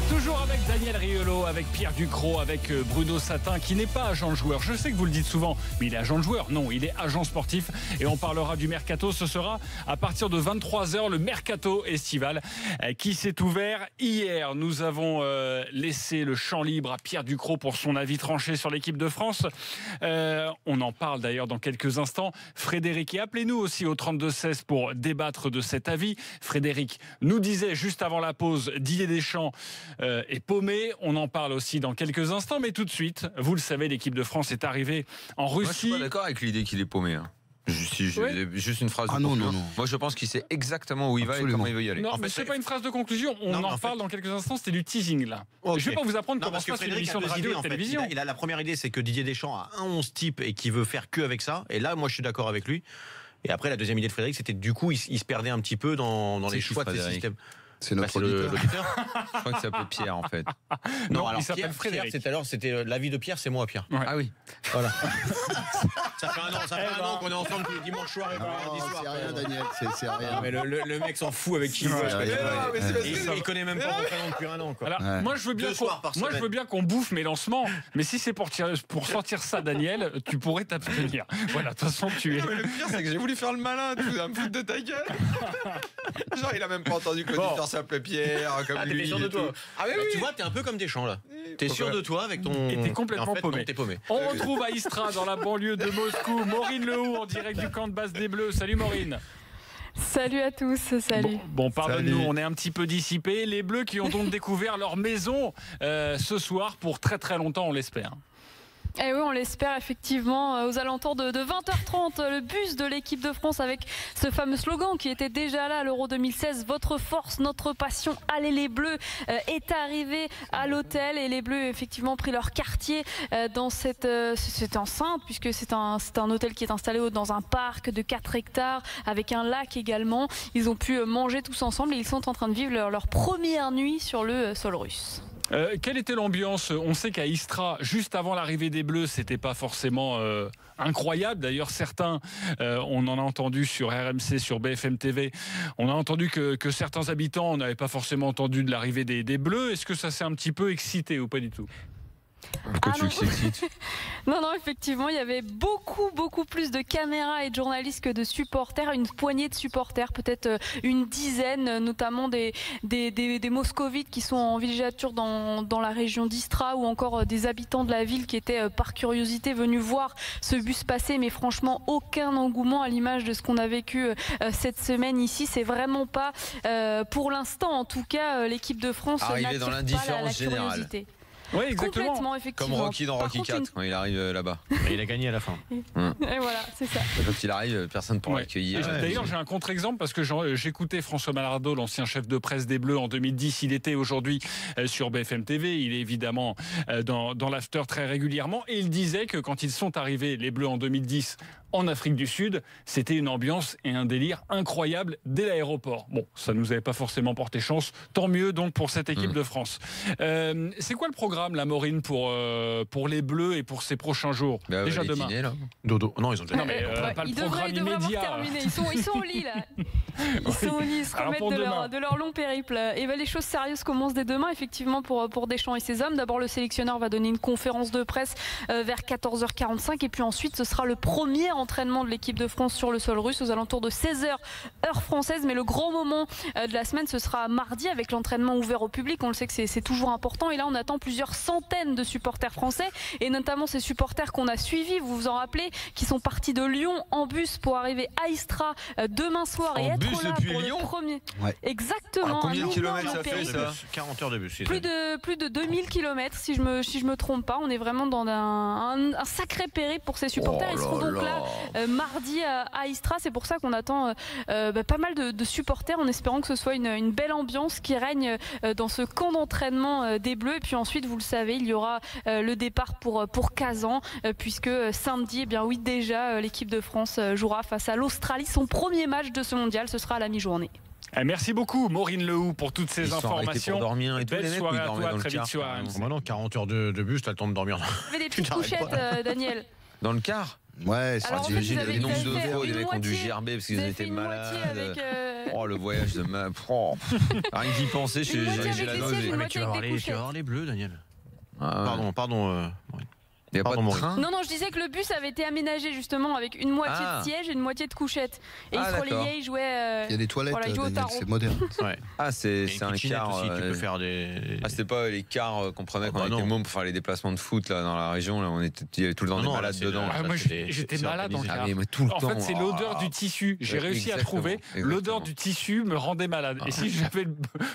Toujours avec Daniel Riolo, avec Pierre Ducrot, avec Bruno Satin, qui n'est pas agent de joueur. Je sais que vous le dites souvent, mais il est agent de joueur. Non, il est agent sportif. Et on parlera du mercato. Ce sera à partir de 23h, le mercato estival qui s'est ouvert hier. Nous avons laissé le champ libre à Pierre Ducrot pour son avis tranché sur l'équipe de France. On en parle d'ailleurs dans quelques instants. Frédéric, et appelez-nous aussi au 32-16 pour débattre de cet avis. Frédéric nous disait juste avant la pause, Didier Deschamps est paumé. On en parle aussi dans quelques instants, mais tout de suite, vous le savez, l'équipe de France est arrivée en Russie. Moi, je suis pas d'accord avec l'idée qu'il est paumé. Juste une phrase de conclusion. Non. Moi, je pense qu'il sait exactement où il va et comment il veut y aller. Non, mais c'est pas une phrase de conclusion. On en parle dans quelques instants. C'était du teasing là. Okay. Je vais pas vous apprendre comment se passe une émission de radio et de télévision. Il a la première idée, c'est que Didier Deschamps a un 11 type et qui veut faire que avec ça. Et là, moi, je suis d'accord avec lui. Et après, la deuxième idée de Frédéric, c'était du coup, il se perdait un petit peu dans les choix de ses systèmes. C'est notre auditeur. Je crois qu'il s'appelle Pierre en fait. Non, alors il s'appelle Frédéric. C'était l'avis de Pierre, c'est moi Pierre. Ouais. Ah oui. Voilà. Ça fait un an qu'on est ensemble tous les dimanches soirs et vendredi soir. C'est rien, Daniel. C'est rien. Mais le mec s'en fout avec qui il veut. Il connaît même pas mon prénom depuis un an. Quoi. Alors, moi je veux bien qu'on bouffe mes lancements, mais si c'est pour sortir ça, Daniel, tu pourrais t'abstenir. Voilà, de toute façon tu es. Le pire c'est que j'ai voulu faire le malin, tu vas me foutre de ta gueule. Genre il a même pas entendu que l'auditeur s'appelait Pierre, comme lui. T'es sûr de toi. Ah oui, tu vois, t'es un peu comme Deschamps là. T'es sûr de toi avec ton. Et t'es complètement paumé. Non, t'es paumé. On retrouve à Istra, dans la banlieue de Moscou, Maureen Lehoux en direct du camp de base des Bleus. Salut Maureen. Salut à tous, salut. Bon, pardonne-nous, on est un petit peu dissipés. Les Bleus qui ont donc découvert leur maison ce soir pour très très longtemps, on l'espère. Eh oui, on l'espère effectivement. Aux alentours de 20h30, le bus de l'équipe de France avec ce fameux slogan qui était déjà là à l'Euro 2016, votre force, notre passion, allez les Bleus, est arrivé à l'hôtel et les Bleus effectivement pris leur quartier dans cette enceinte, puisque c'est un hôtel qui est installé dans un parc de 4 hectares avec un lac également. Ils ont pu manger tous ensemble et ils sont en train de vivre leur première nuit sur le sol russe. Quelle était l'ambiance? On sait qu'à Istra, juste avant l'arrivée des Bleus, c'était pas forcément incroyable. D'ailleurs, certains, on en a entendu sur RMC, sur BFM TV, on a entendu que certains habitants n'avaient pas forcément entendu de l'arrivée des Bleus. Est-ce que ça s'est un petit peu excité ou pas du tout? Pourquoi tu veux que s'excite? Non, effectivement, il y avait beaucoup plus de caméras et de journalistes que de supporters, une poignée de supporters, peut-être une dizaine, notamment des moscovites qui sont en villégiature dans la région d'Istra, ou encore des habitants de la ville qui étaient par curiosité venus voir ce bus passer, mais franchement aucun engouement à l'image de ce qu'on a vécu cette semaine ici. C'est vraiment pas, pour l'instant en tout cas, l'équipe de France n'attire dans pas l'indifférence la curiosité. générale. Oui, exactement. Complètement, effectivement. Comme Rocky dans Rocky 4 quand il arrive là-bas. Et il a gagné à la fin. Et voilà, c'est ça. Quand il arrive, personne ne pourra l'accueillir. D'ailleurs, j'ai un contre-exemple parce que j'écoutais François Malardeau, l'ancien chef de presse des Bleus en 2010. Il était aujourd'hui sur BFM TV. Il est évidemment dans l'after très régulièrement. Et il disait que quand ils sont arrivés, les Bleus en 2010, en Afrique du Sud, c'était une ambiance et un délire incroyable dès l'aéroport. Bon, ça ne nous avait pas forcément porté chance. Tant mieux donc pour cette équipe de France. C'est quoi le programme, la Maureen, pour les Bleus et pour ces prochains jours? Déjà demain. Dîner, là. Dodo. Non, ils ont déjà. Non, mais pas le programme immédiat. Ils sont au lit là. Ils sont au lit, ils se remettent de leur long périple. Et les choses sérieuses commencent dès demain, effectivement, pour Deschamps et ses hommes. D'abord, le sélectionneur va donner une conférence de presse vers 14h45, et puis ensuite, ce sera le premier entraînement de l'équipe de France sur le sol russe aux alentours de 16h heure française. Mais le grand moment de la semaine, ce sera mardi avec l'entraînement ouvert au public. On le sait que c'est toujours important, et là on attend plusieurs centaines de supporters français, et notamment ces supporters qu'on a suivis, vous vous en rappelez, qui sont partis de Lyon en bus pour arriver à Istra demain soir et être là pour le premier. Exactement. Combien de kilomètres ça fait ça? 40 heures de bus. Plus de 2000 km si je me trompe pas. On est vraiment dans un sacré périple pour ces supporters. Ils seront donc là mardi à Istra. C'est pour ça qu'on attend pas mal de supporters, en espérant que ce soit une belle ambiance qui règne dans ce camp d'entraînement des Bleus. Et puis ensuite, vous le savez, il y aura le départ pour Kazan, puisque samedi, déjà, l'équipe de France jouera face à l'Australie. Son premier match de ce mondial, ce sera à la mi-journée. Merci beaucoup Maureen Lehoux pour toutes ces informations. Pour dormir et belle soirée à toi, très vite sur RMC. Maintenant, 40 heures de bus, t'as le temps de dormir. Vous avez des petites couchettes, Daniel. Dans le car? Ouais, j'imagine le nombre de fois où les mecs ont dû gerber parce qu'ils étaient malades. Oh, le voyage de ma. Oh. Rien d'y penser, j'ai la nausée. Tu vas avoir les bleus, Daniel. Pardon. Il n'y a pas de train ? Non, je disais que le bus avait été aménagé justement avec une moitié de siège et une moitié de couchette. Et ils se relayaient, ils jouaient. Il y a des toilettes, Daniel, c'est moderne. Ouais. Ah, c'est un car. Aussi, tu peux faire des. Ah, c'était pas les cars qu'on prenait quand on était môme pour faire les déplacements de foot là, dans la région. Là, il y avait tout le temps des malades dedans. Moi, j'étais malade en car. Tout le temps. En fait, c'est l'odeur du tissu. J'ai réussi à trouver. L'odeur du tissu me rendait malade. Et si j'avais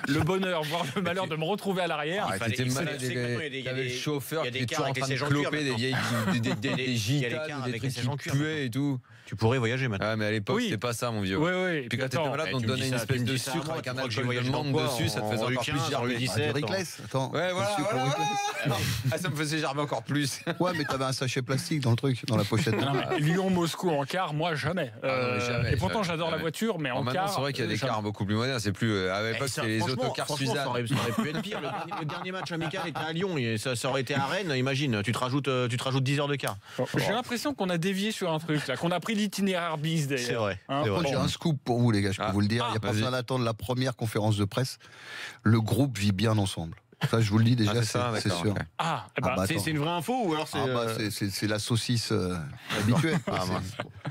le bonheur, voire le malheur de me retrouver à l'arrière. T'étais malade. Il y avait le chauffeur qui était toujours en train de cloper des vieilles. Des gitas, des trucs qui puaient et tout. Tu pourrais voyager maintenant. Ah, mais à l'époque, c'était pas ça, mon vieux. Oui. Puis quand t'étais malade, on te donnait une espèce de sucre avec un alcool de menthe dessus, ça te faisait encore plus gerber. Attends. Ouais, voilà. Ah, ça me faisait gerber encore plus. Ouais, mais t'avais un sachet plastique dans le truc, dans la pochette. Lyon-Moscou en car, moi, jamais. Et pourtant, j'adore la voiture, mais en car. C'est vrai qu'il y a des cars beaucoup plus modernes. C'est plus. À l'époque, c'était les autocars Suzanne. Ça aurait pu être pire. Le dernier match amical était à Lyon. Ça aurait été à Rennes. Imagine, tu te rajoutes 10 heures de car. J'ai l'impression qu'on a dévié sur un truc, là, qu'on a pris l'itinéraire bis d'ailleurs. C'est vrai. J'ai un scoop pour vous, les gars, je peux vous le dire. Il n'y a pas besoin d'attendre la première conférence de presse. Le groupe vit bien ensemble. Ça, je vous le dis déjà, c'est sûr. C'est une vraie info ou alors c'est la saucisse habituelle.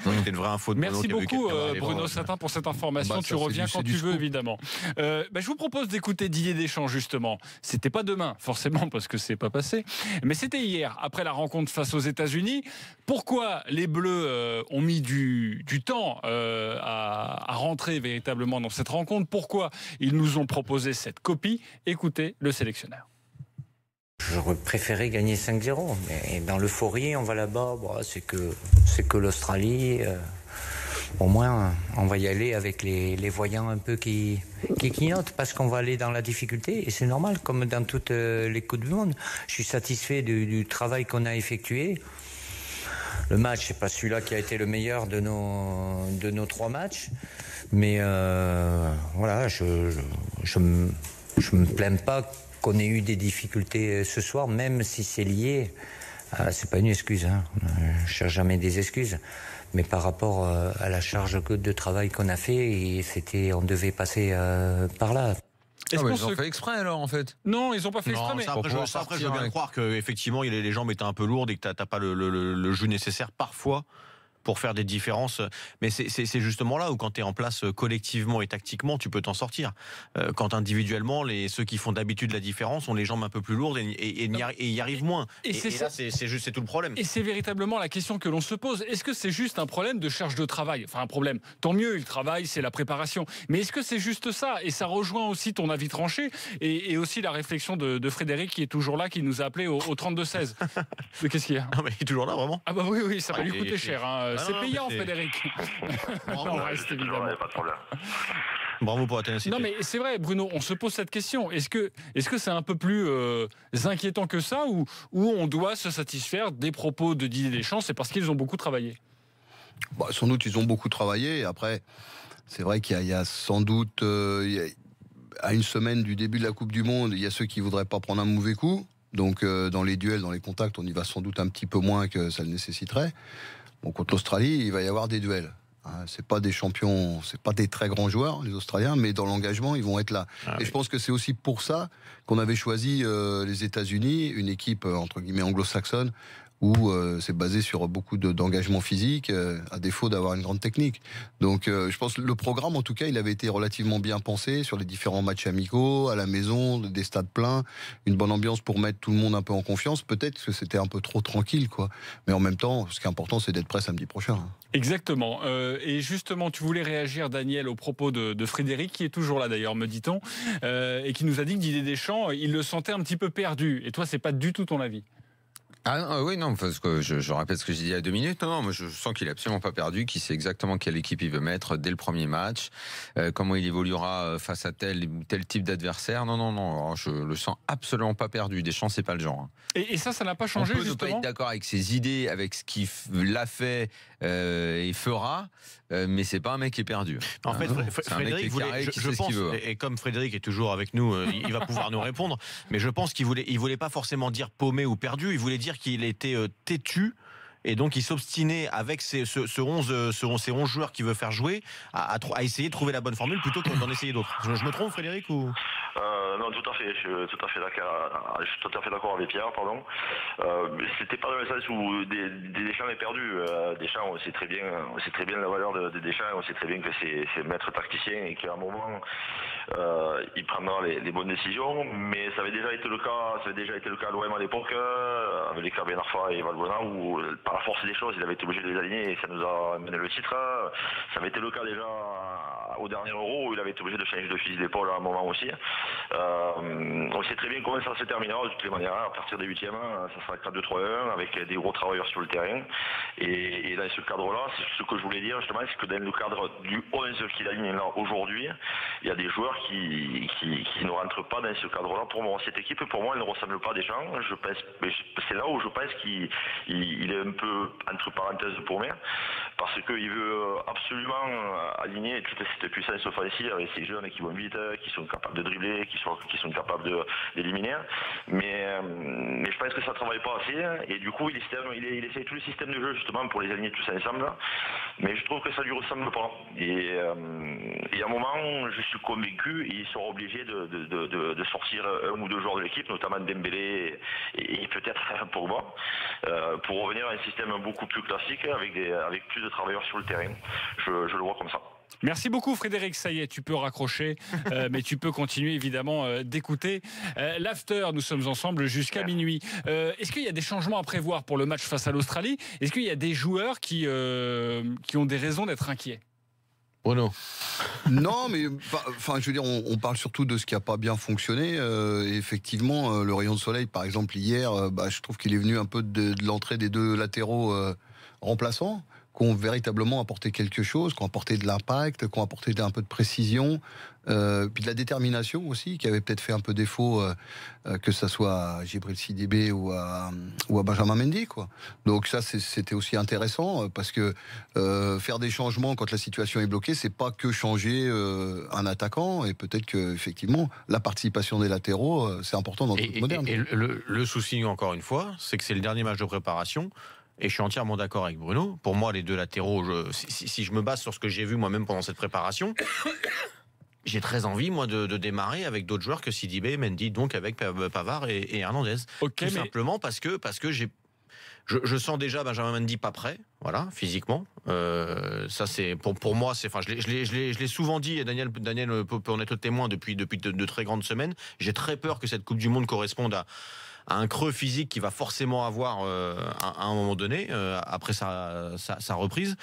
C'est une vraie info. Merci beaucoup, Bruno Satin, pour cette information. Tu reviens quand tu veux, évidemment. Je vous propose d'écouter Didier Deschamps, justement. C'était pas demain, forcément, parce que c'est pas passé. Mais c'était hier, après la rencontre face aux États-Unis. Pourquoi les Bleus ont mis du temps à rentrer véritablement dans cette rencontre? Pourquoi ils nous ont proposé cette copie? Écoutez le sélectionneur. J'aurais préféré gagner 5-0, mais dans l'euphorie, on va là-bas, c'est que l'Australie. Au moins, on va y aller avec les voyants un peu qui clignotent, parce qu'on va aller dans la difficulté, et c'est normal, comme dans toutes les Coupes du Monde. Je suis satisfait du travail qu'on a effectué. Le match, c'est pas celui-là qui a été le meilleur de nos 3 matchs, mais voilà, je me plains pas qu'on ait eu des difficultés ce soir, même si c'est lié. C'est pas une excuse, je cherche jamais des excuses, mais par rapport à la charge de travail qu'on a fait, on devait passer par là. Ils ont fait exprès alors en fait? Non, ils n'ont pas fait exprès. Mais après, je veux bien croire qu'effectivement les jambes étaient un peu lourdes et que t'as pas le jus nécessaire parfois pour faire des différences. Mais c'est justement là où quand tu es en place collectivement et tactiquement, tu peux t'en sortir. Quand individuellement, ceux qui font d'habitude la différence ont les jambes un peu plus lourdes et y arrivent moins. Et là, c'est tout le problème. Et c'est véritablement la question que l'on se pose. Est-ce que c'est juste un problème de charge de travail? Enfin, un problème. Tant mieux, le travail, c'est la préparation. Mais est-ce que c'est juste ça? Et ça rejoint aussi ton avis tranché et aussi la réflexion de Frédéric qui est toujours là, qui nous a appelé au 32-16. Mais qu'est-ce qu'il y a? Non, mais il est toujours là, vraiment? Ah bah oui, ça va lui coûter cher. C'est payant, Frédéric. On reste évidemment. Pas de problème. Bravo pour la ténacité. Non mais c'est vrai, Bruno, on se pose cette question. Est-ce que c'est un peu plus inquiétant que ça, ou on doit se satisfaire des propos de Didier Deschamps? C'est parce qu'ils ont beaucoup travaillé. Sans doute, ils ont beaucoup travaillé. Après, c'est vrai qu'il y a sans doute, à une semaine du début de la Coupe du Monde, il y a ceux qui voudraient pas prendre un mauvais coup. Donc, dans les duels, dans les contacts, on y va sans doute un petit peu moins que ça le nécessiterait. Bon, contre l'Australie, il va y avoir des duels. C'est pas des champions, c'est pas des très grands joueurs, les Australiens, mais dans l'engagement, ils vont être là. Et je pense que c'est aussi pour ça qu'on avait choisi les États-Unis, une équipe entre guillemets anglo-saxonne, où c'est basé sur beaucoup d'engagement physique, à défaut d'avoir une grande technique. Donc je pense que le programme, en tout cas, il avait été relativement bien pensé sur les différents matchs amicaux, à la maison, des stades pleins, une bonne ambiance pour mettre tout le monde un peu en confiance. Peut-être que c'était un peu trop tranquille, quoi. Mais en même temps, ce qui est important, c'est d'être prêt samedi prochain. Exactement. Et justement, tu voulais réagir, Daniel, au propos de Frédéric, qui est toujours là d'ailleurs, me dit-on, et qui nous a dit que Didier Deschamps, il le sentait un petit peu perdu. Et toi, c'est pas du tout ton avis? Oui, non, parce que je répète ce que j'ai dit il y a 2 minutes. Non, moi je sens qu'il est absolument pas perdu, qu'il sait exactement quelle équipe il veut mettre dès le premier match, comment il évoluera face à tel ou tel type d'adversaire. Non, je le sens absolument pas perdu. Deschamps, c'est pas le genre. Et ça n'a pas changé, justement. On peut ne pas être d'accord avec ses idées, avec ce qu'il l'a fait et fera, mais c'est pas un mec qui est perdu. En fait, Frédéric voulait, je pense, et comme Frédéric est toujours avec nous, il va pouvoir nous répondre, mais je pense qu'il voulait pas forcément dire paumé ou perdu, il voulait dire qu'il était têtu et donc il s'obstinait avec ces 11 joueurs qu'il veut faire jouer à essayer de trouver la bonne formule plutôt que d'en essayer d'autres. Je me trompe, Frédéric, ou Non, tout à fait. Je suis tout à fait d'accord avec Pierre. Pardon. C'était pas dans le sens où Deschamps est perdu. Deschamps, on sait très bien la valeur de Deschamps. On sait très bien que c'est maître tacticien et qu'à un moment il prendra les bonnes décisions. Mais ça avait déjà été le cas à l'OM à l'époque, avec les cas Ben Arfa et Valbuena, où par la force des choses, il avait été obligé de les aligner et ça nous a mené le titre. Ça avait été le cas déjà au dernier Euro où il avait été obligé de changer de fusil d'épaule à un moment aussi. On sait très bien comment ça se terminera de toutes les manières. À partir des 8e, ça sera 4-2-3-1 avec des gros travailleurs sur le terrain. Et dans ce cadre-là, c'est ce que je voulais dire justement, c'est que dans le cadre du 11 qu'il aligne là aujourd'hui, il y a des joueurs qui ne rentrent pas dans ce cadre-là. Pour moi, cette équipe, pour moi, elle ne ressemble pas à Deschamps. C'est là où je pense qu'il est un peu entre parenthèses paumé, parce qu'il veut absolument aligner toute cette puissance offensive avec ces jeunes qui vont vite, qui sont capables de dribbler, qui sont capables d'éliminer. Mais je pense que ça ne travaille pas assez, et du coup il essaie tous les systèmes de jeu justement pour les aligner tous ensemble, mais je trouve que ça lui ressemble pas. Et à un moment, je suis convaincu, il sera obligé de sortir un ou deux joueurs de l'équipe, notamment Dembélé et peut-être Pogba, pour revenir à un système beaucoup plus classique avec plus de travailleurs sur le terrain. Je le vois comme ça. Merci beaucoup Frédéric, ça y est, tu peux raccrocher, mais tu peux continuer évidemment d'écouter. L'after, nous sommes ensemble jusqu'à minuit. Est-ce qu'il y a des changements à prévoir pour le match face à l'Australie? Est-ce qu'il y a des joueurs qui ont des raisons d'être inquiets? Bruno? Non, mais je veux dire, on parle surtout de ce qui n'a pas bien fonctionné. Et effectivement, le rayon de soleil, par exemple, hier, je trouve qu'il est venu un peu de l'entrée des deux latéraux remplaçants, qui ont véritablement apporté quelque chose, qui ont apporté de l'impact, qui ont apporté un peu de précision, puis de la détermination aussi, qui avait peut-être fait un peu défaut, que ça soit à Djibril Sidibé ou à Benjamin Mendy, quoi. Donc ça, c'était aussi intéressant, parce que faire des changements quand la situation est bloquée, c'est pas que changer un attaquant, et peut-être que effectivement la participation des latéraux, c'est important dans le foot moderne. Et le souci, encore une fois, c'est que c'est le dernier match de préparation. Et je suis entièrement d'accord avec Bruno. Pour moi, les deux latéraux, si je me base sur ce que j'ai vu moi-même pendant cette préparation, j'ai très envie, moi, de démarrer avec d'autres joueurs que Sidibé, Mendy, donc avec Pavard et Hernandez. Okay, simplement parce que je sens déjà Benjamin Mendy pas prêt, voilà, physiquement. Ça, c'est pour moi, je l'ai souvent dit, et Daniel peut en être témoin depuis de très grandes semaines. J'ai très peur que cette Coupe du Monde corresponde à un creux physique qu'il va forcément avoir à un moment donné, après sa reprise.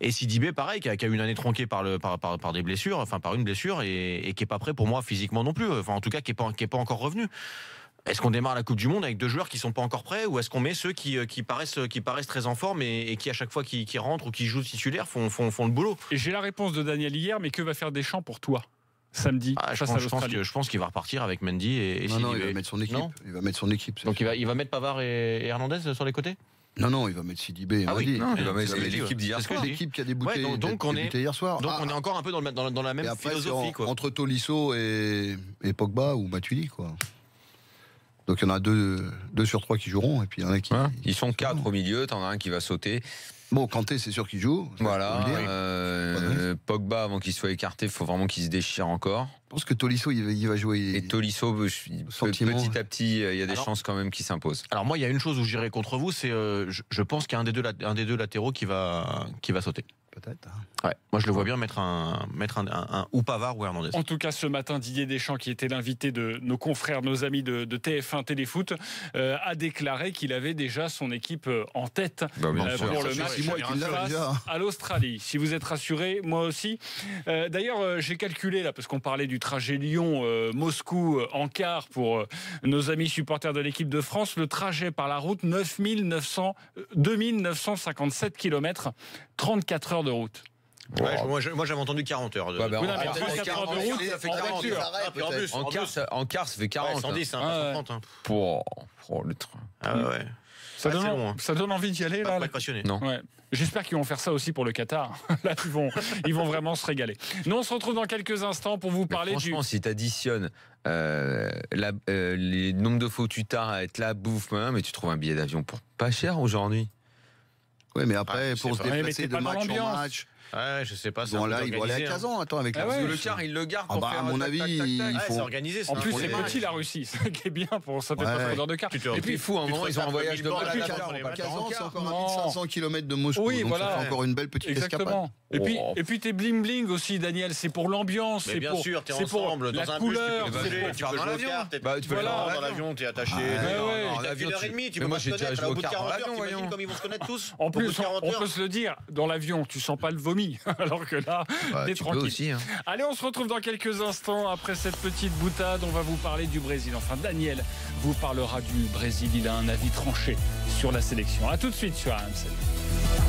Et Sidibé, pareil, qui a eu une année tronquée par des blessures, enfin par une blessure, et qui est pas prêt pour moi physiquement non plus. Enfin, en tout cas, qui est pas encore revenu. Est-ce qu'on démarre la Coupe du Monde avec deux joueurs qui sont pas encore prêts, ou est-ce qu'on met ceux qui paraissent très en forme et qui à chaque fois qui rentrent ou qui jouent titulaire font le boulot? Et j'ai la réponse de Daniel hier, mais que va faire Deschamps pour toi samedi face à l'Australie? Je pense qu'il va repartir avec Mendy et Sidibé. Non, il va mettre son équipe. Il va mettre son équipe. Donc il va mettre Pavard et Hernandez sur les côtés? Non, il va mettre Sidibé. Ah oui, il va mettre l'équipe d'hier soir. C'est l'équipe qui a débuté, hier soir. Donc on est encore un peu dans la même philosophie, quoi. Entre Tolisso et Pogba ou Matuidi, quoi. Donc il y en a 2 sur 3 qui joueront, et puis il y en a qui... Ils sont 4 au milieu, t'en as un qui va sauter. Bon, Kanté, c'est sûr qu'il joue. Voilà. Pogba, avant qu'il soit écarté, il faut vraiment qu'il se déchire encore. Je pense que Tolisso, il va jouer. Et Tolisso, petit à petit, il y a des chances quand même qu'il s'impose. Alors moi, il y a une chose où j'irai contre vous, c'est je pense qu'il y a un des deux latéraux qui va sauter. Peut-être. Ouais. Moi, je le vois bien mettre un ou Pavard ou Hernandez. En tout cas, ce matin, Didier Deschamps, qui était l'invité de nos confrères, nos amis de TF1 Téléfoot, a déclaré qu'il avait déjà son équipe en tête pour le match face à l'Australie. Si vous êtes rassurés, moi aussi. D'ailleurs, j'ai calculé, là, parce qu'on parlait du trajet Lyon-Moscou en quart pour nos amis supporters de l'équipe de France, le trajet par la route, 2957 km, 34 heures de route. Ouais, moi j'avais entendu 40 heures. 34 heures de route, ça fait 40. En quart, ça fait 40. 110, 130. Pour le train. Ah ouais. Ça donne envie d'y aller, là. Pas passionné. Non. Ouais. J'espère qu'ils vont faire ça aussi pour le Qatar. Là, ils vont vraiment se régaler. Nous, on se retrouve dans quelques instants pour vous parler franchement, si tu additionnes les nombres de fois où tu tardes à être là, bouffe, mais tu trouves un billet d'avion pour pas cher aujourd'hui. Oui, mais après, pour se déplacer de match en match. Ouais, je sais pas. Bon, là, il va aller à Kazan. Attends, avec le quart, il le garde pour faire. À mon avis, il faut s'organiser. En plus, c'est petit la Russie, ce qui est bien pour ça fait pas trop d'heures de quart. Et puis, fou, à un moment, ils ont un voyage de Kazan, c'est encore à 1500 km de Moscou. Oui, donc voilà. ça fait encore une belle petite escapade. Et puis t'es bling bling aussi, Daniel. C'est pour l'ambiance, c'est pour la couleur. Tu peux jouer aux cartes. Tu peux dans l'avion, t'es attaché. L'avion, 1h30, tu peux pas te connaître. Au bout de 40 heures, t'imagines comme ils vont se connaître tous. En plus, on peut se le dire, dans l'avion, tu sens pas le vomi, alors que là, t'es tranquille. Aussi, hein. Allez, on se retrouve dans quelques instants après cette petite boutade. On va vous parler du Brésil. Enfin, Daniel vous parlera du Brésil. Il a un avis tranché sur la sélection. À tout de suite sur RMC.